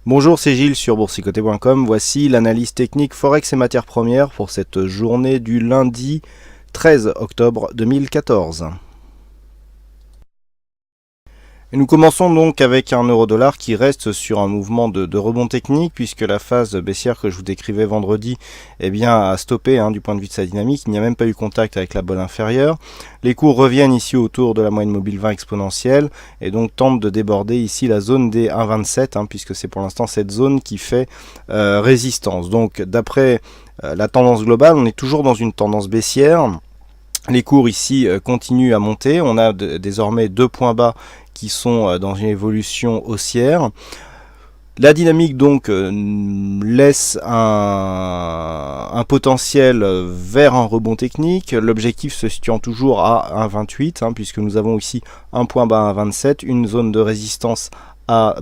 Bonjour, c'est Gilles sur boursicoté.com. Voici l'analyse technique Forex et matières premières pour cette journée du lundi 13 octobre 2014. Et nous commençons donc avec un euro-dollar qui reste sur un mouvement de rebond technique puisque la phase baissière que je vous décrivais vendredi a stoppé du point de vue de sa dynamique. Il n'y a même pas eu contact avec la bolle inférieure. Les cours reviennent ici autour de la moyenne mobile 20 exponentielle et donc tentent de déborder ici la zone des 1,27 puisque c'est pour l'instant cette zone qui fait résistance. Donc d'après la tendance globale, on est toujours dans une tendance baissière. Les cours ici continuent à monter. On a désormais deux points bas qui sont dans une évolution haussière. La dynamique donc laisse un potentiel vers un rebond technique. L'objectif se situant toujours à 1,28 puisque nous avons ici un point bas à 1,27, une zone de résistance un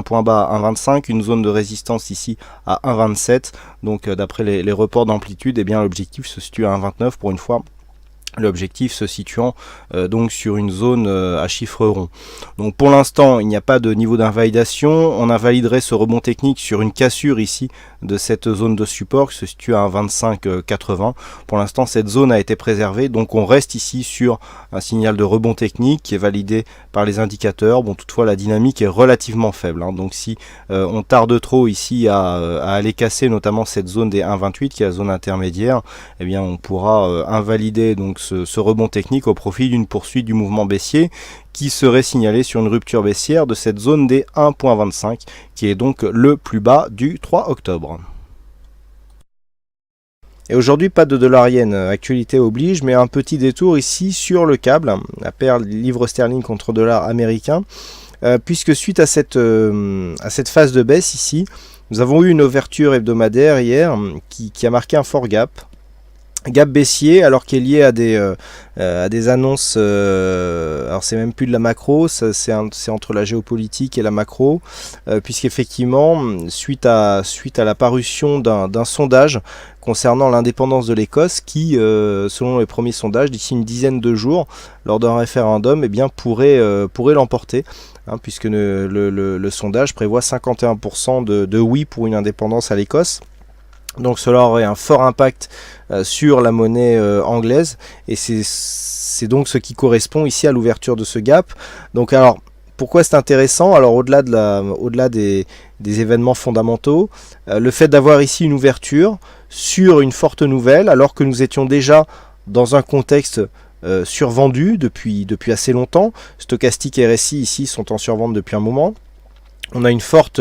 point bas à 1,25, une zone de résistance ici à 1,27. Donc d'après les reports d'amplitude, l'objectif se situe à 1,29 pour une fois. L'objectif se situant donc sur une zone à chiffre rond. Donc pour l'instant il n'y a pas de niveau d'invalidation. On invaliderait ce rebond technique sur une cassure ici de cette zone de support qui se situe à 1,2580. Pour l'instant cette zone a été préservée, donc on reste ici sur un signal de rebond technique qui est validé par les indicateurs. Bon, toutefois la dynamique est relativement faible, donc si on tarde trop ici à aller casser notamment cette zone des 1,28 qui est la zone intermédiaire, on pourra invalider donc ce rebond technique au profit d'une poursuite du mouvement baissier qui serait signalé sur une rupture baissière de cette zone des 1,25 qui est donc le plus bas du 3 octobre. Et aujourd'hui, pas de dollar-yen, actualité oblige, mais un petit détour ici sur le câble, la paire livre sterling contre dollar américain, puisque suite à cette phase de baisse ici, nous avons eu une ouverture hebdomadaire hier qui a marqué un fort gap baissier, alors qu'il est lié à des annonces, alors c'est même plus de la macro, c'est entre la géopolitique et la macro, puisqu'effectivement suite à la parution d'un sondage concernant l'indépendance de l'Écosse qui, selon les premiers sondages, d'ici une dizaine de jours, lors d'un référendum, pourrait l'emporter, puisque le sondage prévoit 51% de oui pour une indépendance à l'Écosse. Donc cela aurait un fort impact sur la monnaie anglaise et c'est donc ce qui correspond ici à l'ouverture de ce gap. Donc alors pourquoi c'est intéressant? Alors au-delà des événements fondamentaux, le fait d'avoir ici une ouverture sur une forte nouvelle alors que nous étions déjà dans un contexte survendu depuis assez longtemps. Stochastique et RSI ici sont en survente depuis un moment. On a une forte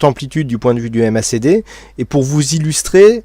amplitude du point de vue du MACD, et pour vous illustrer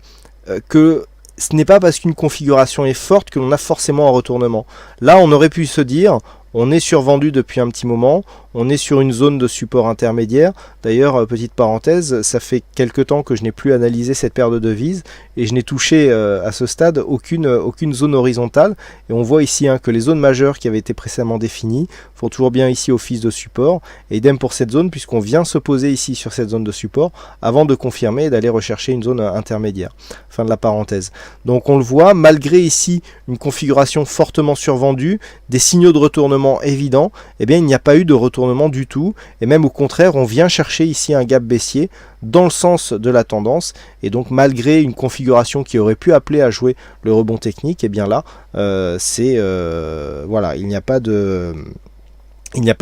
que ce n'est pas parce qu'une configuration est forte que l'on a forcément un retournement. Là, on aurait pu se dire, on est survendu depuis un petit moment, on est sur une zone de support intermédiaire. D'ailleurs, petite parenthèse, ça fait quelque temps que je n'ai plus analysé cette paire de devises et je n'ai touché à ce stade aucune zone horizontale. Et on voit ici que les zones majeures qui avaient été précédemment définies font toujours bien ici office de support. Et idem pour cette zone, puisqu'on vient se poser ici sur cette zone de support avant de confirmer et d'aller rechercher une zone intermédiaire. Fin de la parenthèse. Donc on le voit, malgré ici une configuration fortement survendue, des signaux de retournement évidents, il n'y a pas eu de retournement du tout, et même au contraire on vient chercher ici un gap baissier dans le sens de la tendance, et donc malgré une configuration qui aurait pu appeler à jouer le rebond technique, là voilà, il n'y a pas de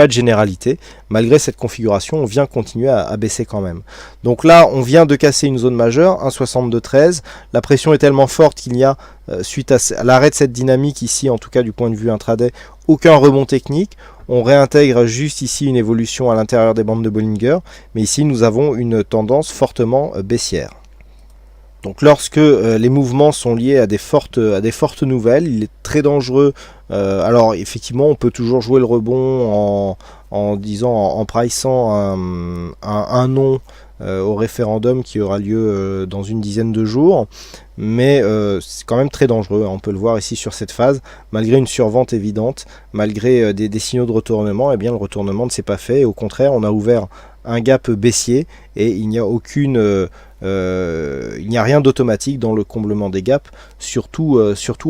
généralité. Malgré cette configuration, on vient continuer à baisser quand même. Donc là, on vient de casser une zone majeure, 1,6213. La pression est tellement forte qu'il n'y a, suite à l'arrêt de cette dynamique ici, en tout cas du point de vue intraday, aucun rebond technique. On réintègre juste ici une évolution à l'intérieur des bandes de Bollinger, mais ici nous avons une tendance fortement baissière. Donc lorsque les mouvements sont liés à des fortes nouvelles, il est très dangereux. Alors effectivement, on peut toujours jouer le rebond en priçant un non au référendum qui aura lieu dans une dizaine de jours, mais c'est quand même très dangereux. On peut le voir ici sur cette phase, malgré une survente évidente, malgré des signaux de retournement, le retournement ne s'est pas fait. Et au contraire, on a ouvert un gap baissier et il n'y a rien d'automatique dans le comblement des gaps, surtout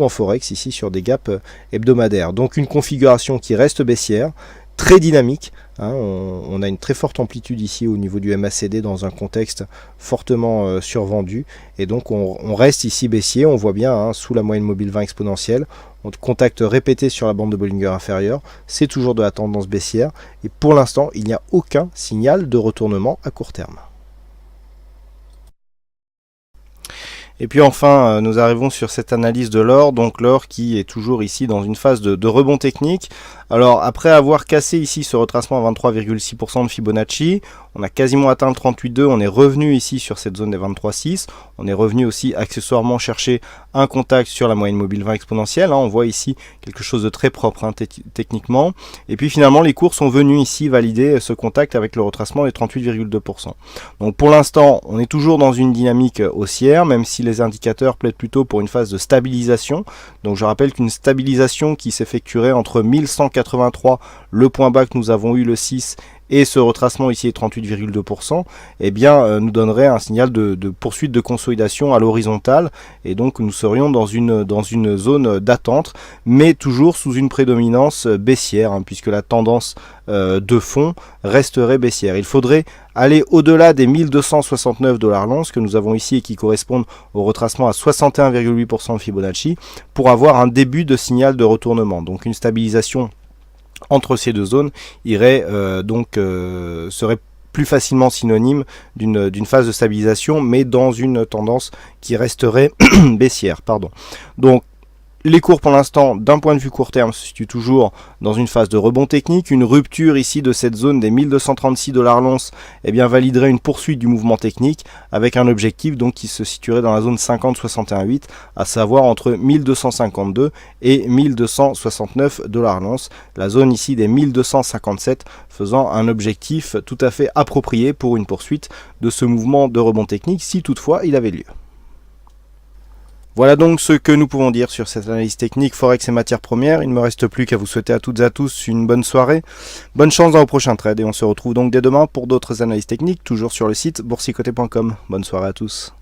en forex ici sur des gaps hebdomadaires. Donc une configuration qui reste baissière, très dynamique, Hein, on a une très forte amplitude ici au niveau du MACD dans un contexte fortement survendu, et donc on reste ici baissier. On voit bien hein, sous la moyenne mobile 20 exponentielle, on contact répété sur la bande de Bollinger inférieure, c'est toujours de la tendance baissière, et pour l'instant il n'y a aucun signal de retournement à court terme. Et puis enfin, nous arrivons sur cette analyse de l'or, donc l'or qui est toujours ici dans une phase de rebond technique. Alors après avoir cassé ici ce retracement à 23,6% de Fibonacci, on a quasiment atteint le 38,2, on est revenu ici sur cette zone des 23,6, on est revenu aussi accessoirement chercher un contact sur la moyenne mobile 20 exponentielle, hein, on voit ici quelque chose de très propre hein, techniquement, et puis finalement les cours sont venus ici valider ce contact avec le retracement des 38,2%. Donc pour l'instant on est toujours dans une dynamique haussière, même si les indicateurs plaident plutôt pour une phase de stabilisation. Donc je rappelle qu'une stabilisation qui s'effectuerait entre 1183, le point bas que nous avons eu le 6, et ce retracement ici est 38,2%, eh bien nous donnerait un signal de poursuite de consolidation à l'horizontale, et donc nous serions dans une zone d'attente, mais toujours sous une prédominance baissière, hein, puisque la tendance de fond resterait baissière. Il faudrait aller au-delà des 1269 $ l'once que nous avons ici et qui correspondent au retracement à 61,8% de Fibonacci pour avoir un début de signal de retournement. Donc une stabilisation entre ces deux zones irait serait plus facilement synonyme d'une phase de stabilisation, mais dans une tendance qui resterait baissière. Donc les cours pour l'instant, d'un point de vue court terme, se situent toujours dans une phase de rebond technique. Une rupture ici de cette zone des 1236 $ l'once validerait une poursuite du mouvement technique avec un objectif donc qui se situerait dans la zone 50-61,8, à savoir entre 1252 et 1269 $ l'once. La zone ici des 1257 faisant un objectif tout à fait approprié pour une poursuite de ce mouvement de rebond technique si toutefois il avait lieu. Voilà donc ce que nous pouvons dire sur cette analyse technique Forex et matières premières. Il ne me reste plus qu'à vous souhaiter à toutes et à tous une bonne soirée. Bonne chance dans vos prochains trades et on se retrouve donc dès demain pour d'autres analyses techniques, toujours sur le site boursicoté.com. Bonne soirée à tous.